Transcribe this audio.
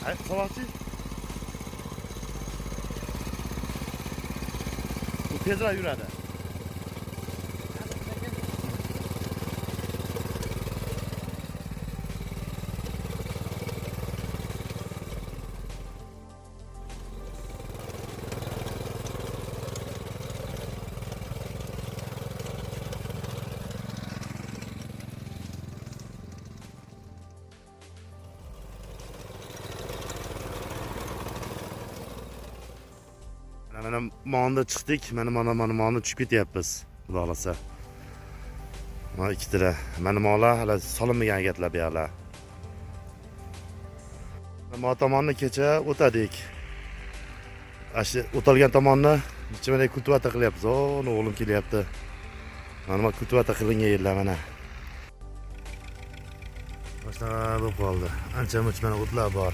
Ay, savoqchi. Bu tezroq yuradi. Mana manda chiqdik. Mana manda tushib ketyapmiz. Xudo xolasa. Mana ikkitala. Mana mola hali solinmagan egatlar bu yerlar. Mana tomonni kecha o'tadik. Ashi o'talgan tomonni mana kultivata qilyapmiz. O'g'lim kelyapti. Mana kultivata qilingan yerlar mana. Boshqa bo'lib qoldi. Ancha-muncha mana o'tlar bor.